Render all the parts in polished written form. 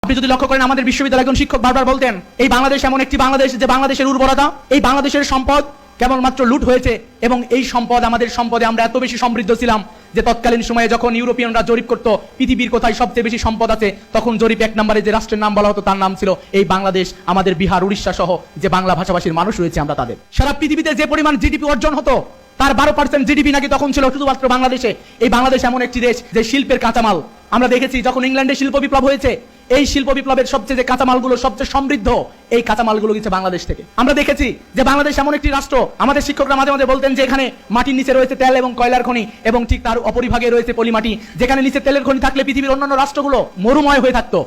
আপনি যদি লক্ষ্য করেন আমাদের বিশ্ববিদ্যালয়ের একজন শিক্ষক বারবার বলতেন এই বাংলাদেশ এমন একটি বাংলাদেশ যে বাংলাদেশের উর্বরতা, এই বাংলাদেশের সম্পদ কেবলমাত্র লুট হয়েছে এবং এই সম্পদ আমাদের সম্পদে আমরা এত বেশি সমৃদ্ধ ছিলাম যে তৎকালীন সময়ে যখন ইউরোপিয়ানরা জরিপ করত পৃথিবীর কোথায় সবচেয়ে বেশি সম্পদ আছে, তখন জরিপ 1 নম্বরে যে রাষ্ট্রের নাম বলা হতো তার নাম ছিল এই বাংলাদেশ। আমাদের বিহার, উড়িষ্যা সহ যে বাংলা ভাষাভাষীর মানুষ রয়েছে আমরা তাদের। সারা পৃথিবীতে যে পরিমাণ জিডিপি অর্জন হতো তার 12% জিডিপি নাকি তখন ছিল শুধুমাত্র বাংলাদেশে। এই বাংলাদেশ এমন একটি দেশ যে শিল্পের কাঁচামাল, আমরা দেখেছি যখন ইংল্যান্ডে শিল্প বিপ্লব হয়েছে এই শিল্প বিপ্লবের সবচেয়ে যে কাঁচামালগুলো সবচেয়ে সমৃদ্ধ এই কাঁচামালগুলো গেছে বাংলাদেশ থেকে। আমরা দেখেছি যে বাংলাদেশ এমন একটি রাষ্ট্র, আমাদের শিক্ষকরা মাঝে মাঝে বলতেন যে এখানে মাটির নিচে রয়েছে তেল এবং কয়লার খনি এবং ঠিক তার অপরিভাগে রয়েছে পলিমাটি, যেখানে নিচে তেলের খনি থাকলে পৃথিবীর অন্যান্য রাষ্ট্রগুলো মরুময় হয়ে থাকতো।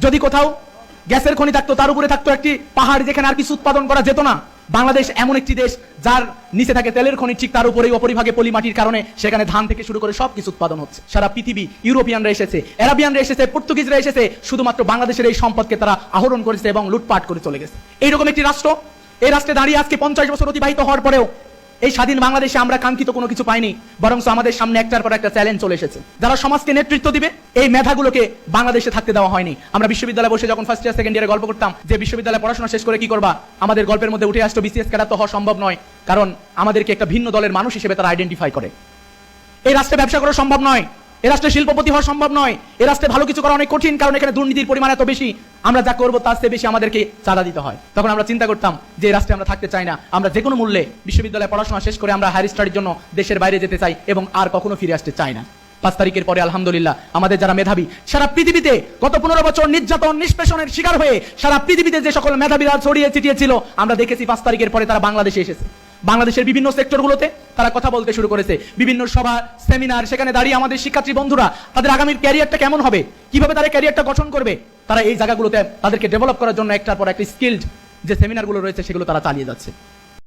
যদি কোথাও গ্যাসের খনি থাকতো তার উপরে থাকতো একটি পাহাড় যেখানে আর কিছু উৎপাদন করা যেত না। বাংলাদেশ এমন একটি দেশ যার নিচে থাকে তেলের খনি, ঠিক তার উপরেই অপরিভাগে পলিমাটির কারণে সেখানে ধান থেকে শুরু করে সবকিছু উৎপাদন হচ্ছে। সারা পৃথিবী ইউরোপিয়ানরা এসেছে, আরাবিয়ানরা এসেছে, পর্তুগিজরা এসেছে, শুধুমাত্র বাংলাদেশের এই সম্পদকে তারা আহরণ করেছে এবং লুটপাট করে চলে গেছে। এইরকম একটি রাষ্ট্র, এই রাষ্ট্রে দাঁড়িয়ে আজকে 50 বছর অতিবাহিত হওয়ার পরেও এই স্বাধীন বাংলাদেশে আমরা কাঙ্ক্ষিত কোনো কিছু পাইনি, বরং আমাদের সামনে একটার পর একটা চ্যালেঞ্জ চলে এসেছে। যারা সমাজকে নেতৃত্ব দিবে এই মেধাগুলোকে বাংলাদেশে থাকতে দেওয়া হয়নি। আমরা বিশ্ববিদ্যালয়ে বসে যখন ফার্স্ট ইয়ার সেকেন্ড ইয়ারে গল্প করতাম যে বিশ্ববিদ্যালয়ে পড়াশোনা শেষ করে কি করবা, আমাদের গল্পের মধ্যে উঠে আসতো বিসিএস ক্যাডার তো হওয়া সম্ভব নয়, কারণ আমাদেরকে একটা ভিন্ন দলের মানুষ হিসেবে তারা আইডেন্টিফাই করে। এই রাষ্ট্রে ব্যবসা করা সম্ভব নয়, এ রাষ্ট্রে শিল্পপতি হওয়া সম্ভব নয়, এ রাষ্ট্রে ভালো কিছু করা অনেক কঠিন, কারণ এখানে দুর্নীতির পরিমাণ এত বেশি, আমরা যা করবো তার চেয়ে বেশি আমাদেরকে চাঁদা দিতে হয়। তখন আমরা চিন্তা করতাম যে এই রাষ্ট্রে আমরা থাকতে চাই না, আমরা যে কোনো মূল্যে বিশ্ববিদ্যালয়ে পড়াশোনা শেষ করে আমরা হায়ার স্টাডির জন্য দেশের বাইরে যেতে চাই এবং আর কখনো ফিরে আসতে চাই না। 5 তারিখের পরে আলহামদুলিল্লাহ আমাদের যারা মেধাবী সারা পৃথিবীতে গত 15 বছর নির্যাতন নিষ্পেষণের শিকার হয়ে সারা পৃথিবীতে যে সকল মেধাবীরা ছড়িয়ে ছিটিয়ে ছিল, আমরা দেখেছি 5 তারিখের পরে তারা বাংলাদেশে এসেছে। বাংলাদেশের বিভিন্ন সেক্টরগুলোতে তারা কথা বলতে শুরু করেছে, বিভিন্ন সভা সেমিনার, সেখানে দাঁড়িয়ে আমাদের শিক্ষার্থী বন্ধুরা তাদের আগামীর ক্যারিয়ারটা কেমন হবে, কিভাবে তারা ক্যারিয়ারটা গঠন করবে, তারা এই জায়গাগুলোতে তাদেরকে ডেভেলপ করার জন্য একটার পর একটা স্কিলড যে সেমিনারগুলো রয়েছে সেগুলো তারা চালিয়ে যাচ্ছে।